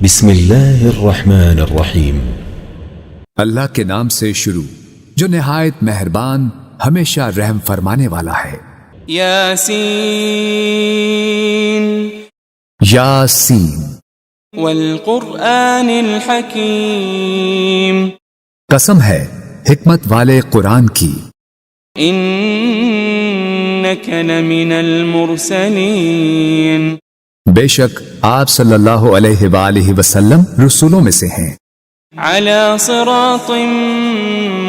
بسم اللہ الرحمن الرحیم۔ اللہ کے نام سے شروع جو نہایت مہربان ہمیشہ رحم فرمانے والا ہے۔ یاسین یاسین والقرآن الحکیم، قسم ہے حکمت والے قرآن کی، انک لمن المرسلین، بے شک آپ صلی اللہ علیہ وآلہ وسلم رسولوں میں سے ہیں، علی صراط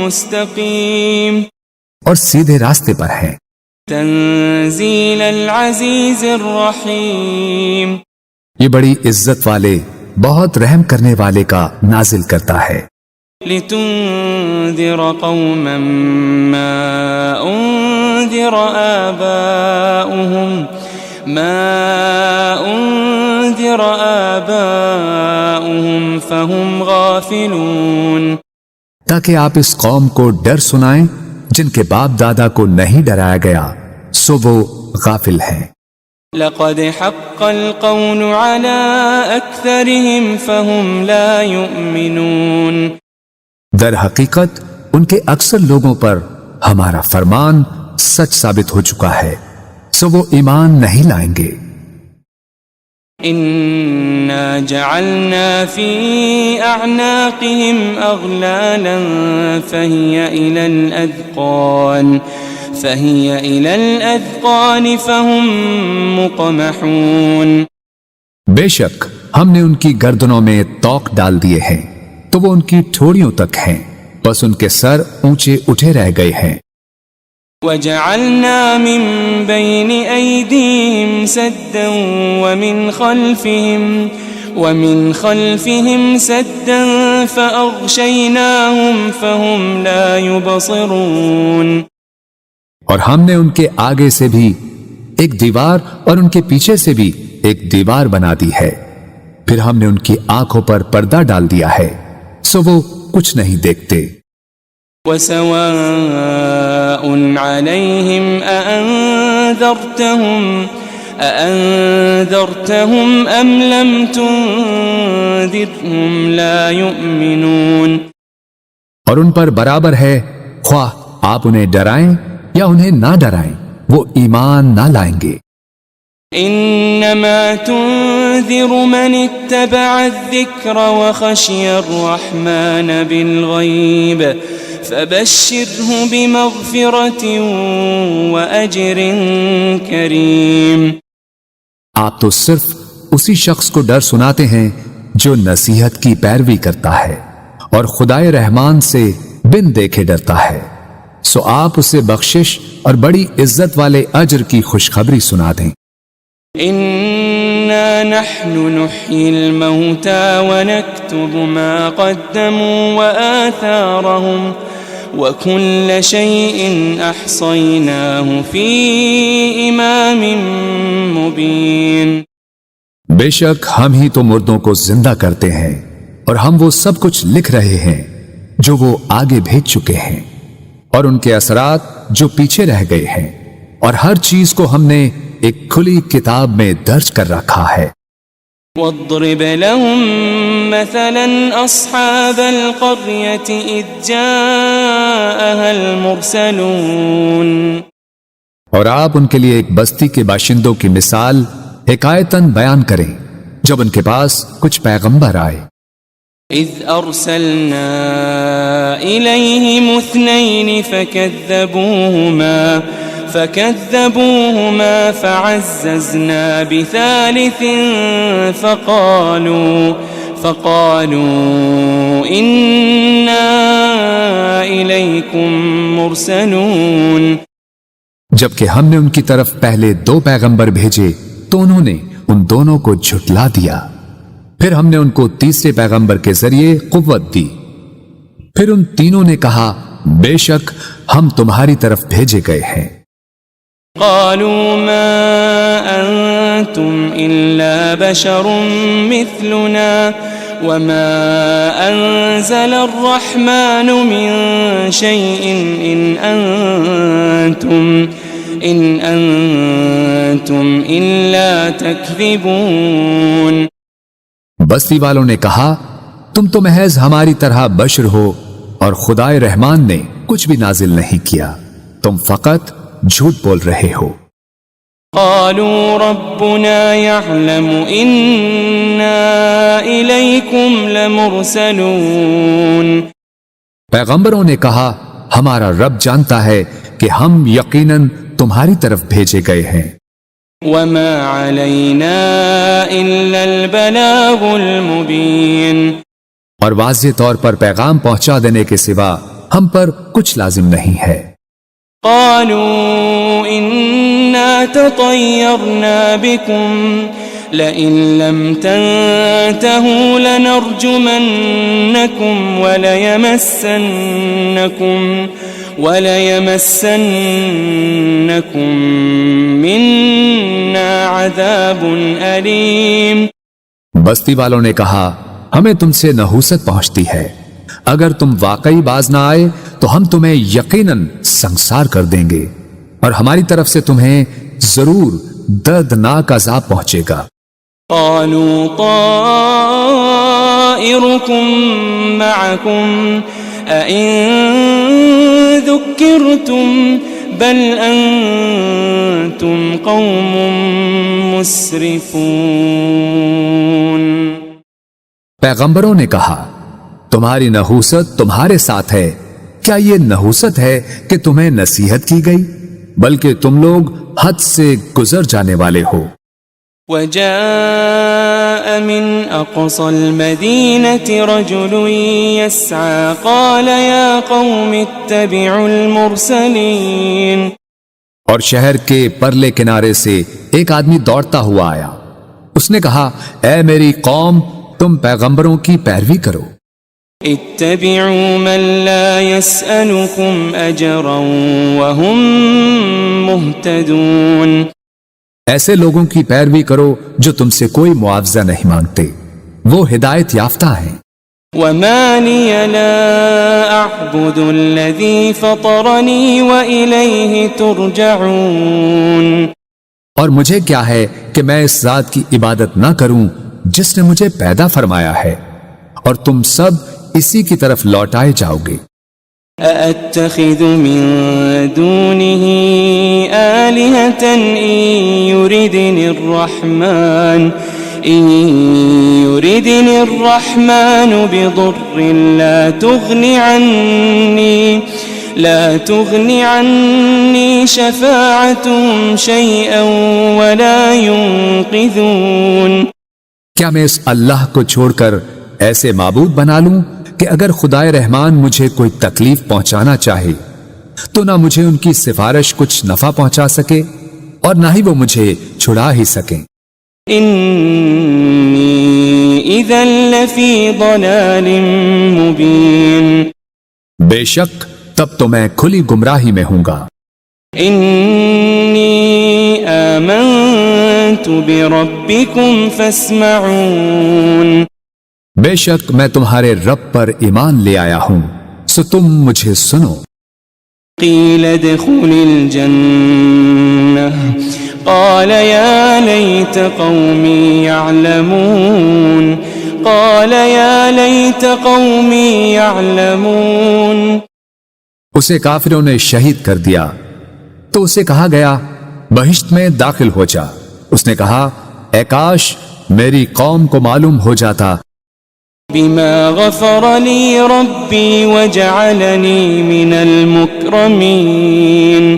مستقیم، اور سیدھے راستے پر ہیں، تنزیل العزیز الرحیم، یہ بڑی عزت والے بہت رحم کرنے والے کا نازل کرتا ہے، لتنذر قوما ما انذر آباؤهم فهم غافلون، تاکہ آپ اس قوم کو ڈر سنائیں جن کے باپ دادا کو نہیں ڈرایا گیا سو وہ غافل ہیں۔ لقد حق القول على اکثرهم فهم لا يؤمنون، در حقیقت ان کے اکثر لوگوں پر ہمارا فرمان سچ ثابت ہو چکا ہے سو وہ ایمان نہیں لائیں گے۔ انا جعلنا في اعناقهم اغلالا فهي الى الاذقان فهم مقمحون، بے شک ہم نے ان کی گردنوں میں توق ڈال دیے ہیں تو وہ ان کی ٹھوڑیوں تک ہیں، بس ان کے سر اونچے اٹھے رہ گئے ہیں۔ وجعلنا من بين أيديهم سدا ومن خلفهم سدا فأغشيناهم فهم لا يبصرون، اور ہم نے ان کے آگے سے بھی ایک دیوار اور ان کے پیچھے سے بھی ایک دیوار بنا دی ہے، پھر ہم نے ان کی آنکھوں پر پردہ ڈال دیا ہے سو وہ کچھ نہیں دیکھتے۔ وسواء عليهم أأنذرتهم أم لم تنذرهم لا يؤمنون، اور ان پر برابر ہے خواہ آپ انہیں ڈرائیں یا انہیں نہ ڈرائیں وہ ایمان نہ لائیں گے۔ انما تنذر من اتبع الذکر وخشی الرحمن بالغیب فبشره بمغفرة وأجر کریم، آپ تو صرف اسی شخص کو ڈر سناتے ہیں جو نصیحت کی پیروی کرتا ہے اور خدائے رحمان سے بن دیکھے ڈرتا ہے، سو آپ اسے بخشش اور بڑی عزت والے اجر کی خوشخبری سنا دیں۔ انا نحن نحيي الموتى ونكتب ما قدموا وآثارهم وكل شيء احصيناه في امام مبين، بے شک ہم ہی تو مردوں کو زندہ کرتے ہیں اور ہم وہ سب کچھ لکھ رہے ہیں جو وہ آگے بھیج چکے ہیں اور ان کے اثرات جو پیچھے رہ گئے ہیں، اور ہر چیز کو ہم نے ایک کھلی کتاب میں درج کر رکھا ہے۔ واضرب لهم مثلا اصحاب القرية اذ جاءها المرسلون، اور آپ ان کے لیے ایک بستی کے باشندوں کی مثال حکایتاً بیان کریں جب ان کے پاس کچھ پیغمبر آئے۔ اذ ارسلنا الیہم اثنین فكذبوهما فعززنا بثالث فقالوا إنا إليكم مرسلون، جبکہ ہم نے ان کی طرف پہلے 2 پیغمبر بھیجے تو انہوں نے ان دونوں کو جھٹلا دیا، پھر ہم نے ان کو تیسرے پیغمبر کے ذریعے قوت دی، پھر ان تینوں نے کہا بے شک ہم تمہاری طرف بھیجے گئے ہیں۔ قالوا ما أنتم إلا بشر مثلنا وما أنزل الرحمن من شيء إن أنتم إلا تكذبون، بستی والوں نے کہا تم تو محض ہماری طرح بشر ہو اور خدائے رحمان نے کچھ بھی نازل نہیں کیا، تم فقط جھوٹ بول رہے ہو۔ قالوا ربنا يعلم إنا إليكم لمرسلون۔ پیغمبروں نے کہا ہمارا رب جانتا ہے کہ ہم یقیناً تمہاری طرف بھیجے گئے ہیں۔ وما علينا إلا البلاغ المبين۔ اور واضح طور پر پیغام پہنچا دینے کے سوا ہم پر کچھ لازم نہیں ہے۔ قالوا إنا تطيرنا بكم لئن لم تنتهوا لنرجمنكم وليمسنكم منا عذاب أليم۔ بستی والوں نے کہا ہمیں تم سے نحوست پہنچتی ہے، اگر تم واقعی باز نہ آئے تو ہم تمہیں یقیناً سنسار کر دیں گے اور ہماری طرف سے تمہیں ضرور دردناک عذاب پہنچے گا۔ قالوا طائركم معكم أئن ذكرتم بل أنتم قوم مسرفون۔ پیغمبروں نے کہا تمہاری نحوست تمہارے ساتھ ہے، کیا یہ نحوست ہے کہ تمہیں نصیحت کی گئی؟ بلکہ تم لوگ حد سے گزر جانے والے ہو۔ وجاء من أقصى المدينة رجل يسعى قال يا قوم اتبعوا المرسلين۔ اور شہر کے پرلے کنارے سے ایک آدمی دوڑتا ہوا آیا، اس نے کہا اے میری قوم تم پیغمبروں کی پیروی کرو۔ اتبعوا من لا يسألكم أجرا وهم مهتدون۔ ایسے لوگوں کی پیروی کرو جو تم سے کوئی معاوضہ نہیں مانگتے، وہ ہدایت یافتہ ہیں۔ وما لي لا أعبد الذي فطرني وإليه ترجعون۔ اور مجھے کیا ہے کہ میں اس ذات کی عبادت نہ کروں جس نے مجھے پیدا فرمایا ہے، اور تم سب اسی کی طرف لوٹائے جاؤ گے۔ أأتخذ من دونه آلهة إن يردني الرحمن بضر لا تغني عني شفاعتهم شيئا ولا ينقذون۔ کیا میں اس اللہ کو چھوڑ کر ایسے معبود بنا لوں کہ اگر خدائے رحمان مجھے کوئی تکلیف پہنچانا چاہے تو نہ مجھے ان کی سفارش کچھ نفع پہنچا سکے اور نہ ہی وہ مجھے چھڑا ہی سکیں۔ انی اذا لفی ضلال مبین۔ بے شک تب تو میں کھلی گمراہی میں ہوں گا۔ انی آمنت بربکم فاسمعون۔ بے شک میں تمہارے رب پر ایمان لے آیا ہوں، سو تم مجھے سنو۔ قیل ادخل الجنہ قال یا لیت قومی یعلمون۔ قال یا لیت قومی یعلمون۔ اسے کافروں نے شہید کر دیا تو اسے کہا گیا بہشت میں داخل ہو جا۔ اس نے کہا اے کاش میری قوم کو معلوم ہو جاتا بما غفر لی ربی وجعلنی من المکرمین،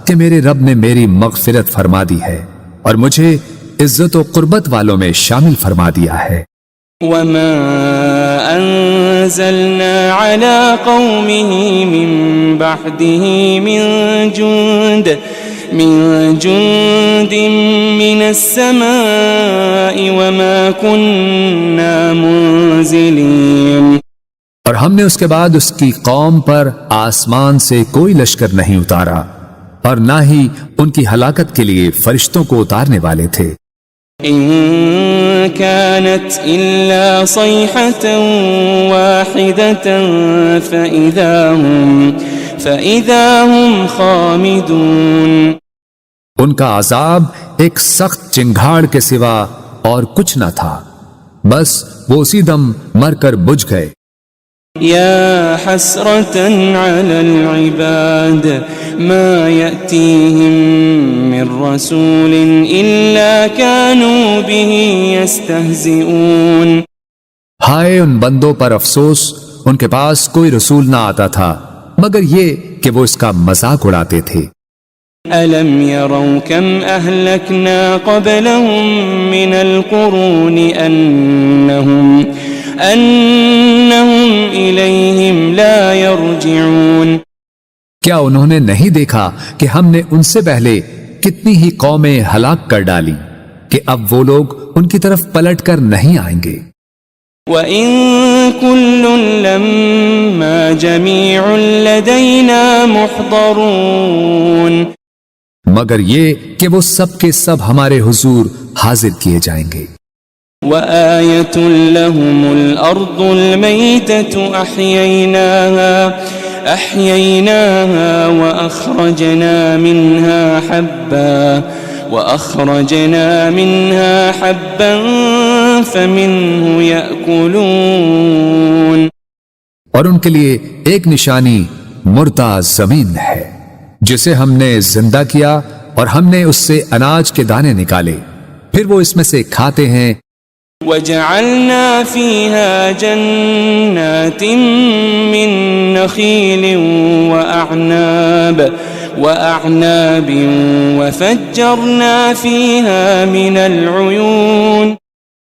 کہ میرے رب نے میری مغفرت فرما دی ہے اور مجھے عزت و قربت والوں میں شامل فرما دیا ہے۔ وما انزلنا على قومه من بعده من جند من السماء وما كنا منزلين۔ اور ہم نے اس کے بعد اس کی قوم پر آسمان سے کوئی لشکر نہیں اتارا اور نہ ہی ان کی ہلاکت کے لیے فرشتوں کو اتارنے والے تھے۔ إن كانت إلا صيحة واحدة فإذا هم خامدون۔ ان کا عذاب ایک سخت چنگھاڑ کے سوا اور کچھ نہ تھا، بس وہ اسی دم مر کر بجھ گئے۔ يا حسرة على العباد ما يأتيهم من رسول إلا كانوا به يستهزئون۔ ہائے ان بندوں پر افسوس، ان کے پاس کوئی رسول نہ آتا تھا مگر یہ کہ وہ اس کا مذاق اڑاتے تھے۔ ألم يروا كم أهلكنا قبلهم من القرون أنهم إليهم لا يرجعون۔ کیا انہوں نے نہیں دیکھا کہ ہم نے ان سے پہلے کتنی ہی قومیں ہلاک کر ڈالی کہ اب وہ لوگ ان کی طرف پلٹ کر نہیں آئیں گے۔ وَإِن كُلٌّ لَمَّا جَمِيعٌ لَدَيْنَا مُحْضَرُونَ، مگر یہ کہ وہ سب کے سب ہمارے حضور حاضر کیے جائیں گے۔ وَآيَةٌ لَهُمُ الْأَرْضُ الْمَيْتَةُ أَحْيَيْنَاهَا وَأَخْرَجْنَا مِنْهَا حَبًّا فَمِنْهُ يَأْكُلُونَ۔ اور ان کے لیے ایک نشانی مردہ زمین ہے جسے ہم نے زندہ کیا اور ہم نے اس سے اناج کے دانے نکالے، پھر وہ اس میں سے کھاتے ہیں۔ وَجَعَلْنَا فِيهَا جَنَّاتٍ مِّن نَخِيلٍ وَأَعْنَابٍ وَفَجَّرْنَا فِيهَا مِنَ الْعُيُونِ،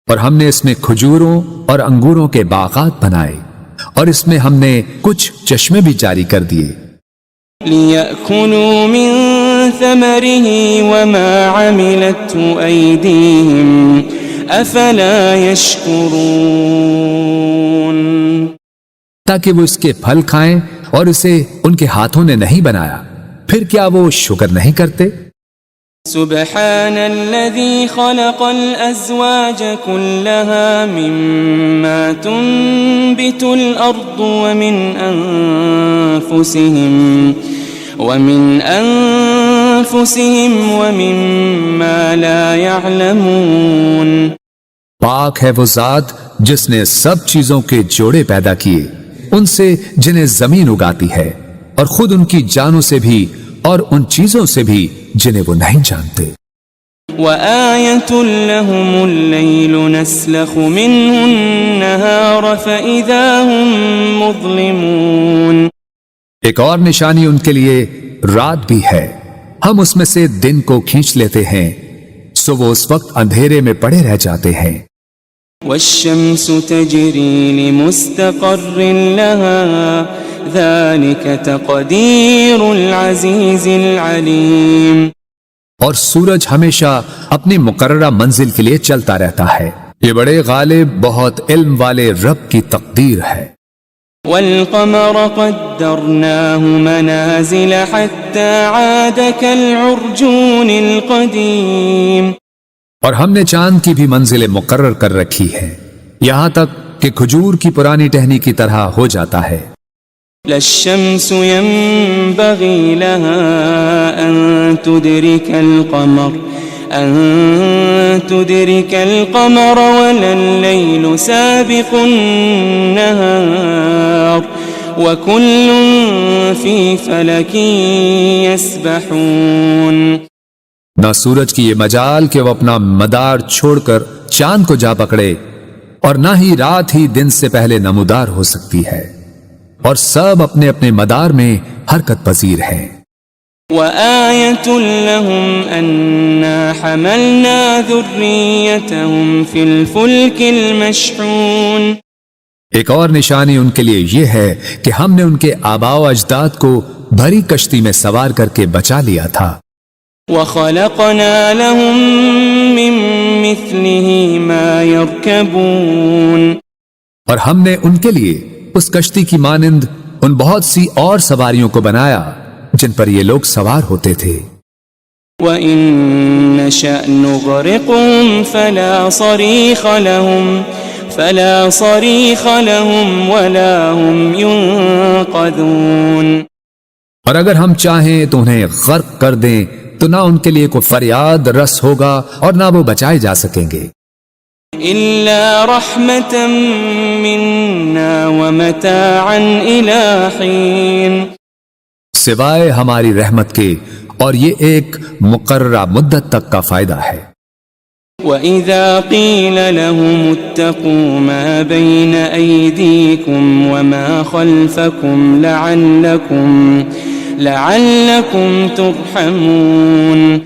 اور ہم نے اس میں کھجوروں اور انگوروں کے باغات بنائے اور اس میں ہم نے کچھ چشمے بھی جاری کر دیے۔ لِيَأْكُلُوا مِن ثَمَرِهِ وَمَا عَمِلَتْهُ أَيْدِيهِمْ أَفَلَا يَشْكُرُونَ، تاکہ وہ اس کے پھل کھائیں اور اسے ان کے ہاتھوں نے نہیں بنایا، پھر کیا وہ شکر نہیں کرتے؟ سبحان الذي خلق الأزواج كلها مما تنبت الأرض ومن أنفسهم ومما لا يعلمون۔ پاک ہے وہ ذات جس نے سب چیزوں کے جوڑے پیدا کیے، ان سے جنہیں زمین اگاتی ہے اور خود ان کی جانوں سے بھی اور ان چیزوں سے بھی جنہیں وہ نہیں جانتے۔ وَآيَةٌ لَهُمُ اللَّيْلُ نَسْلَخُ مِنْهُ النَّهَارَ فَإِذَا هُمْ مُظْلِمُونَ۔ ایک اور نشانی ان کے لیے رات بھی ہے، ہم اس میں سے دن کو کھینچ لیتے ہیں سو وہ اس وقت اندھیرے میں پڑے رہ جاتے ہیں۔ وَالشَّمْسُ تَجْرِي لِمُسْتَقَرٍّ لَهَا ذَلِكَ تَقْدِيرُ الْعَزِيزِ الْعَلِيمِ۔ اور سورج ہمیشہ اپنی مقررہ منزل کے لیے چلتا رہتا ہے، یہ بڑے غالب بہت علم والے رب کی تقدیر ہے۔ وَالْقَمَرَ قَدَّرْنَاهُ مَنَازِلَ حَتَّى عَادَ كَالْعُرْجُونِ الْقَدِيمِ۔ اور ہم نے چاند کی بھی منزلیں مقرر کر رکھی ہے یہاں تک کہ کھجور کی پرانی ٹہنی کی طرح ہو جاتا ہے۔ لَا الشَّمْسُ يَنبَغِي لَهَا أَن تُدْرِكَ الْقَمَرَ وَلَا اللَّيْلُ سَابِقُ النَّهَارِ وَكُلٌّ فِي فَلَكٍ يَسْبَحُونَ۔ نہ سورج کی یہ مجال کہ وہ اپنا مدار چھوڑ کر چاند کو جا پکڑے، اور نہ ہی رات ہی دن سے پہلے نمودار ہو سکتی ہے، اور سب اپنے اپنے مدار میں حرکت پذیر ہیں۔ وَآيَةٌ لَهُمْ أَنَّا حَمَلْنَا ذُرِّيَّتَهُمْ فِي الْفُلْكِ الْمَشْحُونِ۔ ایک اور نشانی ان کے لیے یہ ہے کہ ہم نے ان کے آباء و اجداد کو بھری کشتی میں سوار کر کے بچا لیا تھا۔ وَخَلَقْنَا لَهُم مِّن مِّثْلِهِ مَا يَرْكَبُونَ۔ اور ہم نے ان کے لیے اس کشتی کی مانند ان بہت سی اور سواریوں کو بنایا جن پر یہ لوگ سوار ہوتے تھے۔ وَإِن نَّشَأْ نُغْرِقْهُمْ فَلَا صَرِيخَ لَهُمْ وَلَا هُمْ يُنقَذُونَ۔ اور اگر ہم چاہیں تو انہیں غرق کر دیں تو نہ ان کے لیے کوئی فریاد رس ہوگا اور نہ وہ بچائے جا سکیں گے۔ إلا رحمة منا ومتاعا إلى حين. سوائے ہماری رحمت کے، اور یہ ایک مقررہ مدت تک کا فائدہ ہے۔ وَإِذَا قِيلَ لَهُمُ اتَّقُوا مَا بَيْنَ أَيْدِيكُمْ وَمَا خَلْفَكُمْ لَعَلَّكُمْ تُرْحَمُونَ.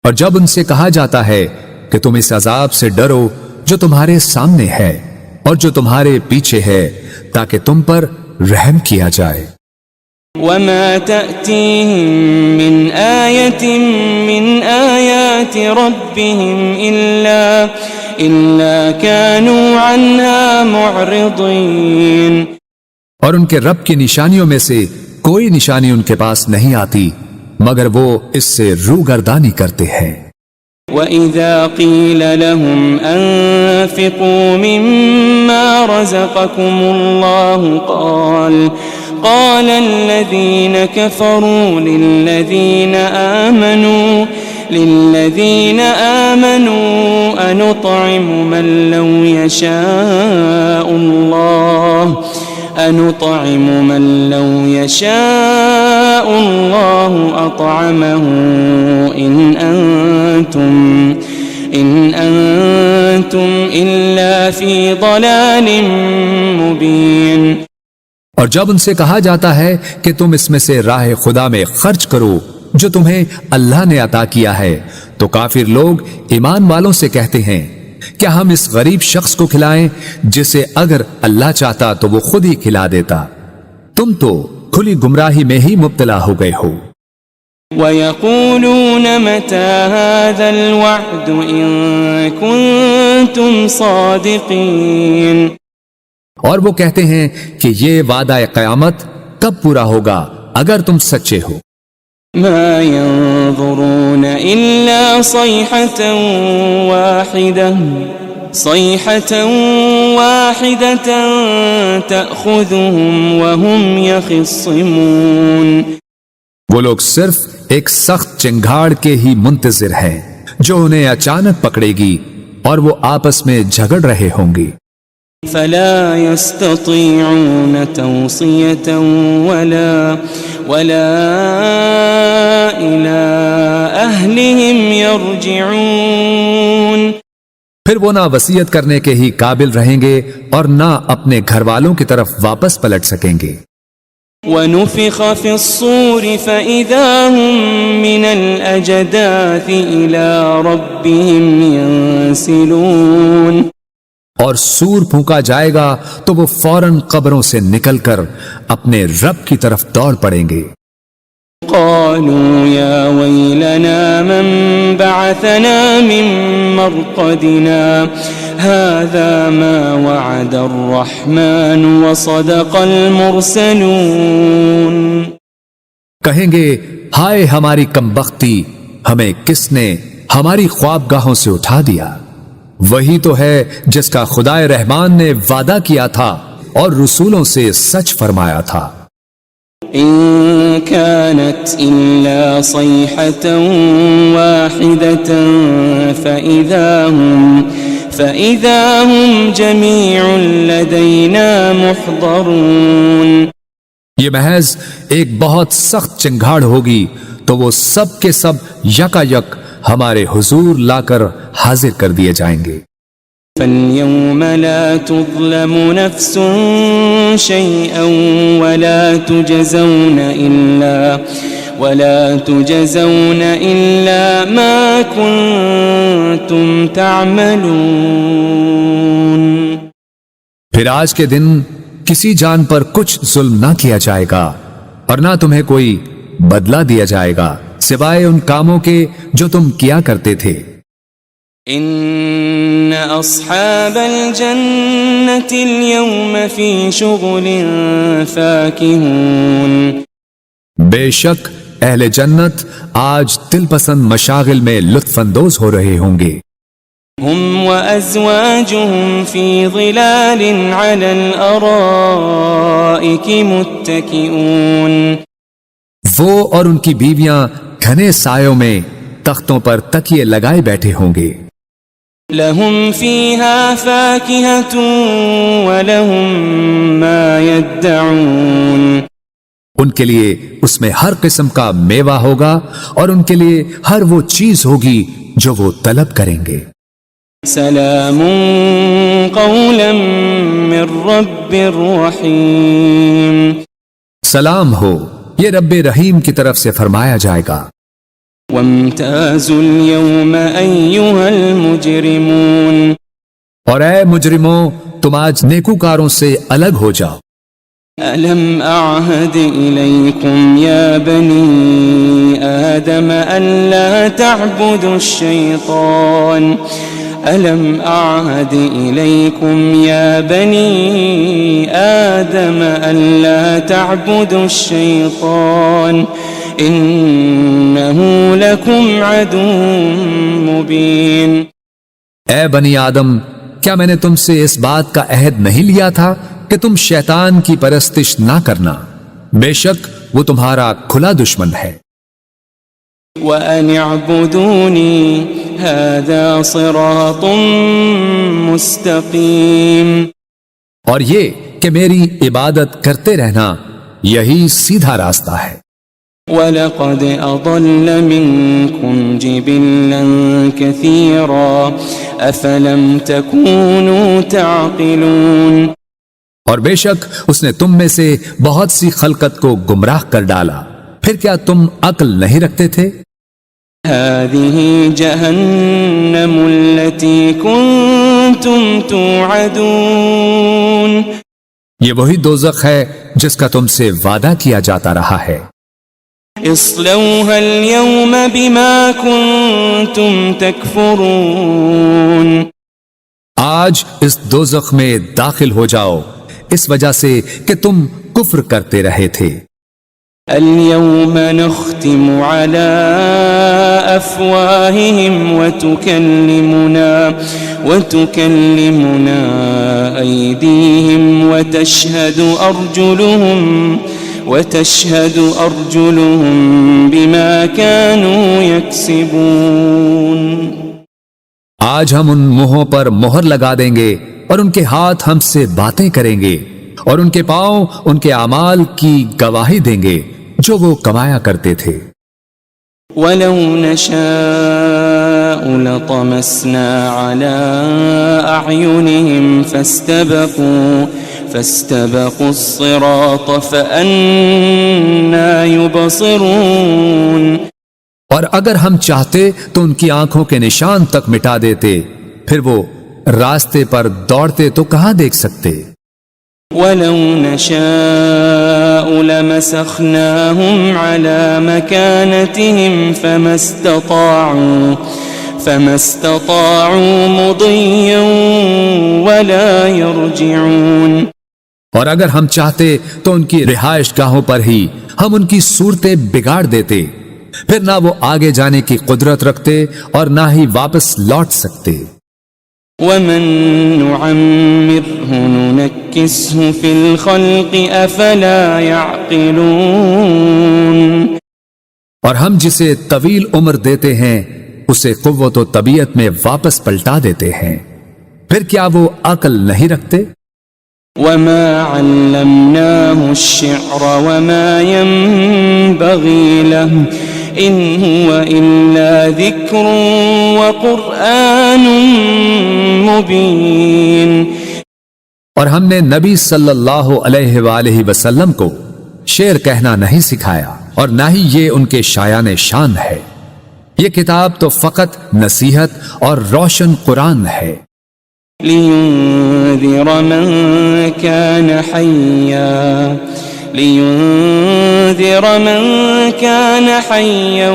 اور جب ان سے کہا جاتا ہے کہ تم اس عذاب سے ڈرو جو تمہارے سامنے ہے اور جو تمہارے پیچھے ہے، تاکہ تم پر رحم کیا جائے۔ وَمَا تَأْتِيهِم مِّنْ آيَةٍ مِّنْ آيَاتِ رَبِّهِمْ إِلَّا كَانُوا عَنْهَا مُعْرِضِينَ. اور ان کے رب کی نشانیوں میں سے کوئی نشانی ان کے پاس نہیں آتی مگر وہ اس سے روگردانی کرتے ہیں۔ وَإِذَا قِيلَ لَهُمْ أَنفِقُوا مِمَّا رَزَقَكُمُ اللَّهُ قال الذين كفروا للذين آمنوا أنطعم من لو يشاء الله أطعمه إن أنتم إلا في ضلال مبين. اور جب ان سے کہا جاتا ہے کہ تم اس میں سے راہ خدا میں خرچ کرو جو تمہیں اللہ نے عطا کیا ہے، تو کافر لوگ ایمان والوں سے کہتے ہیں کیا ہم اس غریب شخص کو کھلائیں جسے اگر اللہ چاہتا تو وہ خود ہی کھلا دیتا؟ تم تو کھلی گمراہی میں ہی مبتلا ہو گئے ہو۔ وَيَقُولُونَ مَتَى هَذَا الْوَعْدُ إِن كُنتُمْ صَادِقِينَ. اور وہ کہتے ہیں کہ یہ وعدہ قیامت کب پورا ہوگا اگر تم سچے ہو۔ ما ينظرون إلا صيحة واحدة تأخذهم وهم يخصمون. وہ لوگ صرف ایک سخت چنگھاڑ کے ہی منتظر ہیں جو انہیں اچانک پکڑے گی اور وہ آپس میں جھگڑ رہے ہوں گے۔ فلا يستطيعون توصية ولا إلى أهلهم يرجعون. پھر وہ نہ وصیت کرنے کے ہی قابل رہیں گے اور نہ اپنے گھر والوں کی طرف واپس پلٹ سکیں گے۔ ونفخ في الصور فإذا هم من الأجداث إلى ربهم ينسلون. اور سور پھونکا جائے گا تو وہ فوراً قبروں سے نکل کر اپنے رب کی طرف دوڑ پڑیں گے۔ قالوا يا ويلنا من بعثنا من مرقدنا هذا ما وعد الرحمن وصدق المرسلون. کہیں گے ہائے ہماری کمبختی، ہمیں کس نے ہماری خوابگاہوں سے اٹھا دیا؟ وہی تو ہے جس کا خدا رحمان نے وعدہ کیا تھا اور رسولوں سے سچ فرمایا تھا۔ إن كانت إلا صيحة واحدة فإذا هم جميع لدينا محضرون. یہ محض ایک بہت سخت چنگھاڑ ہوگی تو وہ سب کے سب یکا یک ہمارے حضور لا کر حاضر کر دیے جائیں گے۔ فَالْيَوْمَ لَا تُظْلَمُ نَفْسٌ شَيْئًا وَلَا تُجَزَوْنَ إِلَّا مَا كُنتُمْ تَعْمَلُونَ. پھر آج کے دن کسی جان پر کچھ ظلم نہ کیا جائے گا اور نہ تمہیں کوئی بدلہ دیا جائے گا سوائے ان کاموں کے جو تم کیا کرتے تھے۔ ان اصحاب الجنة اليوم في شغل فاكهون. بے شک اہل جنت آج دل پسند مشاغل میں لطف اندوز ہو رہے ہوں گے۔ هم وازواجهم في ظلال على الارائك متكئون. وہ اور ان کی بیویاں گھنے سایوں میں تختوں پر تکیے لگائے بیٹھے ہوں گے۔ لهم فيها فاكهة ولهم ما يدعون ان کے لیے اس میں ہر قسم کا میوہ ہوگا اور ان کے لیے ہر وہ چیز ہوگی جو وہ طلب کریں گے۔ سلام قولا من رب رحیم، سلام ہو، یہ رب رحیم کی طرف سے فرمایا جائے گا۔ وامتازوا اليوم أيها المجرمون، اور اے مجرموں، تم آج نیکوکاروں سے الگ ہو جاؤ۔ ألم أعهد إليكم يا بني آدم ألا تعبدوا الشيطان ألم أعهد إليكم يا بني آدم ألا تعبدوا الشيطان إنه لكم عدو مبين۔ اے بنی آدم، کیا میں نے تم سے اس بات کا عہد نہیں لیا تھا کہ تم شیطان کی پرستش نہ کرنا؟ بے شک وہ تمہارا کھلا دشمن ہے۔ وَأَنِ اعْبُدُونِي هَذَا صِرَاطٌ مُسْتَقِيمٌ، اور یہ کہ میری عبادت کرتے رہنا یہی سیدھا راستہ ہے۔ وَلَقَدْ أَضَلَّ مِنْكُمْ جِبِلًّا كَثِيرًا أَفَلَمْ تَكُونُوا تَعْقِلُونَ، اور بے شک اس نے تم میں سے بہت سی خلقت کو گمراہ کر ڈالا، پھر کیا تم عقل نہیں رکھتے تھے؟ هذه جهنم التي كنتم توعدون، یہ وہی دوزخ ہے جس کا تم سے وعدہ کیا جاتا رہا ہے۔ اصلوها اليوم بما كنتم تكفرون، آج اس دوزخ میں داخل ہو جاؤ اس وجہ سے کہ تم کفر کرتے رہے تھے۔ اليوم نختم على أفواههم وتكلمنا أيديهم وتشهد أرجلهم بما كانوا يكسبون۔ آج ہم ان منہوں پر مہر لگا دیں گے اور ان کے ہاتھ ہم سے باتیں کریں گے اور ان کے پاؤں ان کے اعمال کی گواہی دیں گے جو وہ کمایا کرتے تھے۔ وَلَوْ نَشَاءُ لَطَمَسْنَا عَلَىٰ أَعْيُنِهِمْ فَاسْتَبَقُوا الصِّرَاطَ فَأَنَّىٰ يُبْصِرُونَ، اور اگر ہم چاہتے تو ان کی آنکھوں کے نشان تک مٹا دیتے، پھر وہ راستے پر دوڑتے تو کہاں دیکھ سکتے۔ وَلَوْ نَشَاءُ لَمَسَخْنَاهُمْ عَلَىٰ مَكَانَتِهِمْ فَمَا اسْتَطَاعُوا مُضِيًّا وَلَا يَرْجِعُونَ، اور اگر ہم چاہتے تو ان کی رہائش گاہوں پر ہی ہم ان کی صورتیں بگاڑ دیتے، پھر نہ وہ آگے جانے کی قدرت رکھتے اور نہ ہی واپس لوٹ سکتے۔ وَمَن نُعَمِّرْهُ نُنَكِّسْهُ فِي الْخَلْقِ أَفَلَا يَعْقِلُونَ، اور ہم جسے طویل عمر دیتے ہیں اسے قوت و طبیعت میں واپس پلٹا دیتے ہیں، پھر کیا وہ عقل نہیں رکھتے؟ وَمَا عَلَّمْنَاهُ الشِّعْرَ وَمَا يَنبَغِي لَهُ إِنْ هُوَ إِلَّا ذِكْرٌ وَقُرْآنٌ مُبِينٌ، اور ہم نے نبی صلی اللہ علیہ وآلہ وسلم کو شعر کہنا نہیں سکھایا اور نہ ہی یہ ان کے شایان شان ہے، یہ کتاب تو فقط نصیحت اور روشن قرآن ہے۔ لِيُنذِرَ مَن كَانَ حَيًّا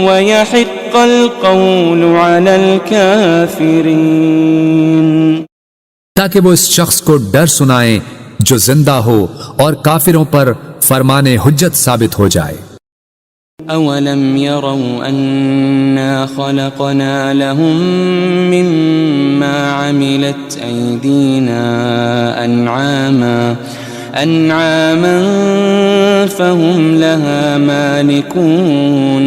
وَيَحِقَّ الْقَوْلُ عَلَى الْكَافِرِينَ، تاکہ وہ اس شخص کو ڈر سنائیں جو زندہ ہو اور کافروں پر فرمان حجت ثابت ہو جائے۔ أَوَلَمْ يَرَوْا أَنَّا خَلَقْنَا لَهُم مِّمَّا عَمِلَتْ أَيْدِينَا أَنْعَامًا فَهُمْ لَهَا مَالِكُونَ،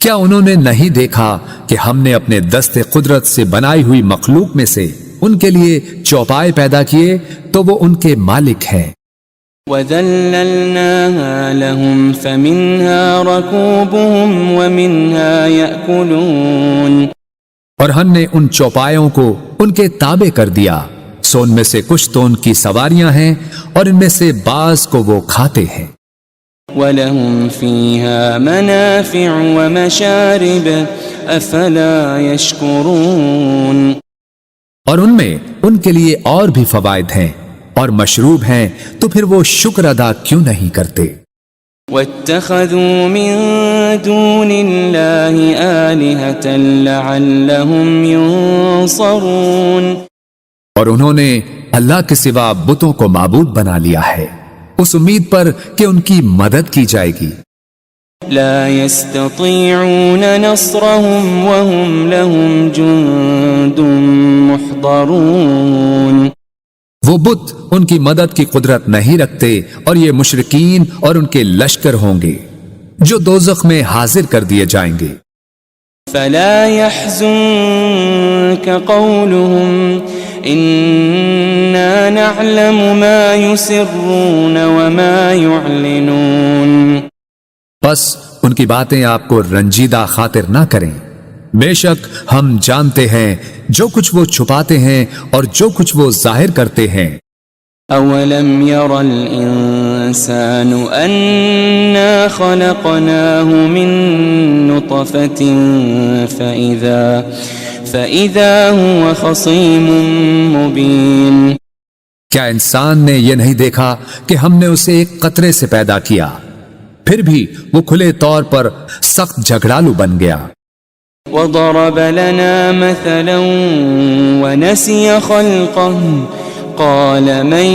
کیا انہوں نے نہیں دیکھا کہ ہم نے اپنے دست قدرت سے بنائی ہوئی مخلوق میں سے ان کے لیے چوپائے پیدا کیے تو وہ ان کے مالک ہیں۔ وَذَلَّلْنَاهَا لَهُمْ فَمِنْهَا رَكُوبُهُمْ وَمِنْهَا يَأْكُلُونَ، اور ہم نے ان چوپایوں کو ان کے تابع کر دیا، سو ان میں سے کچھ تو ان کی سواریاں ہیں اور ان میں سے بعض کو وہ کھاتے ہیں۔ وَلَهُمْ فِيهَا مَنَافِعُ وَمَشَارِبُ أَفَلَا يَشْكُرُونَ، اور ان میں ان کے لیے اور بھی فوائد ہیں اور مشروب ہیں، تو پھر وہ شکر ادا کیوں نہیں کرتے؟ وَاتَّخَذُوا مِن دُونِ اللَّهِ آلِهَةً لَعَلَّهُمْ يُنصَرُونَ، اور انہوں نے اللہ کے سوا بتوں کو معبود بنا لیا ہے اس امید پر کہ ان کی مدد کی جائے گی۔ لا يستطيعون نصرهم وهم لهم جند محضرون، وہ بت ان کی مدد کی قدرت نہیں رکھتے اور یہ مشرکین اور ان کے لشکر ہوں گے جو دوزخ میں حاضر کر دیے جائیں گے۔ فلا يحزنك قولهم إنا نعلم ما يسرون وما يعلنون، بس ان کی باتیں آپ کو رنجیدہ خاطر نہ کریں، بے شک ہم جانتے ہیں جو کچھ وہ چھپاتے ہیں اور جو کچھ وہ ظاہر کرتے ہیں۔ أولم ير الإنسان أنا خلقناه من نطفة فإذا هو خصيم مبين، کیا انسان نے یہ نہیں دیکھا کہ ہم نے اسے ایک قطرے سے پیدا کیا، پھر بھی وہ کھلے طور پر سخت جھگڑالو بن گیا۔ وضرب لنا مثلا ونسي خلقه قال من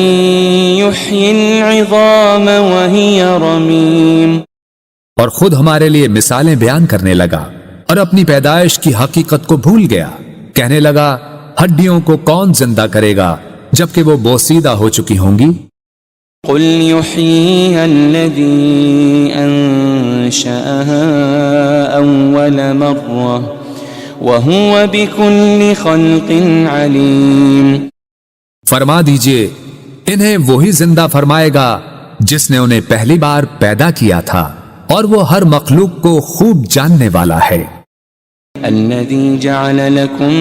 يحيي العظام وهي رميم، اور خود ہمارے لیے مثالیں بیان کرنے لگا اور اپنی پیدائش کی حقیقت کو بھول گیا، کہنے لگا ہڈیوں کو کون زندہ کرے گا جبکہ وہ بوسیدہ ہو چکی ہوں گی۔ قل يحييها الذي أنشأها أول مرة وهو بكل خلق عليم، فرما دیجئے انہیں وہی زندہ فرمائے گا جس نے انہیں پہلی بار پیدا کیا تھا اور وہ ہر مخلوق کو خوب جاننے والا ہے۔ الذي جعل لكم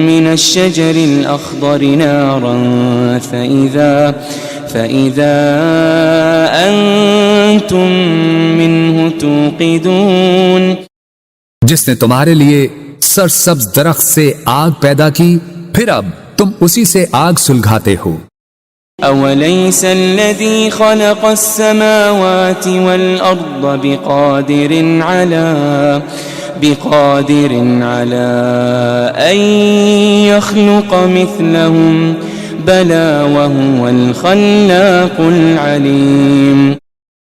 من الشجر الأخضر نارا فإذا أنتم منه توقدون، جس نے تمہارے لیے سرسبز درخت سے آگ پیدا کی پھر اب تم اسی سے آگ سلگھاتے ہو۔ أوليس الذي خلق السماوات والأرض بقادر على أن يخلق مثلهم بلى وهو الخلاق العليم،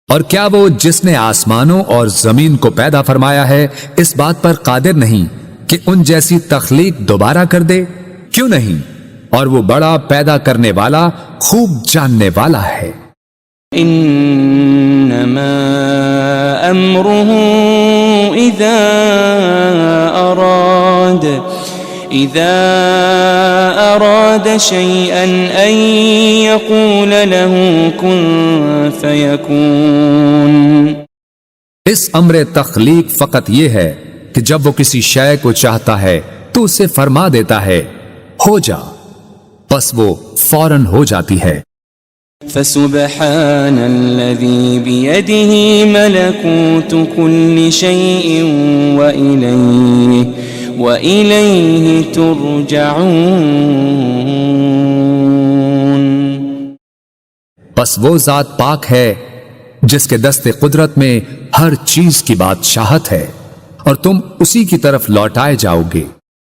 اور کیا وہ جس نے آسمانوں اور زمین کو پیدا فرمایا ہے اس بات پر قادر نہیں کہ ان جیسی تخلیق دوبارہ کر دے؟ کیوں نہیں، اور وہ بڑا پیدا کرنے والا خوب جاننے والا ہے۔ انما امره اذا اراد شيئا ان يقول له كن فيكون، اس امر تخلیق فقط یہ ہے کہ جب وہ کسی شے کو چاہتا ہے تو اسے فرما دیتا ہے ہو جا، بس وہ فوراً ہو جاتی ہے۔ فسبحان الذي بيده ملكوت كل شيء وإليه ترجعون، بس وہ ذات پاک ہے جس کے دست قدرت میں ہر چیز کی بادشاہت ہے اور تم اسی کی طرف لوٹائے جاؤ گے۔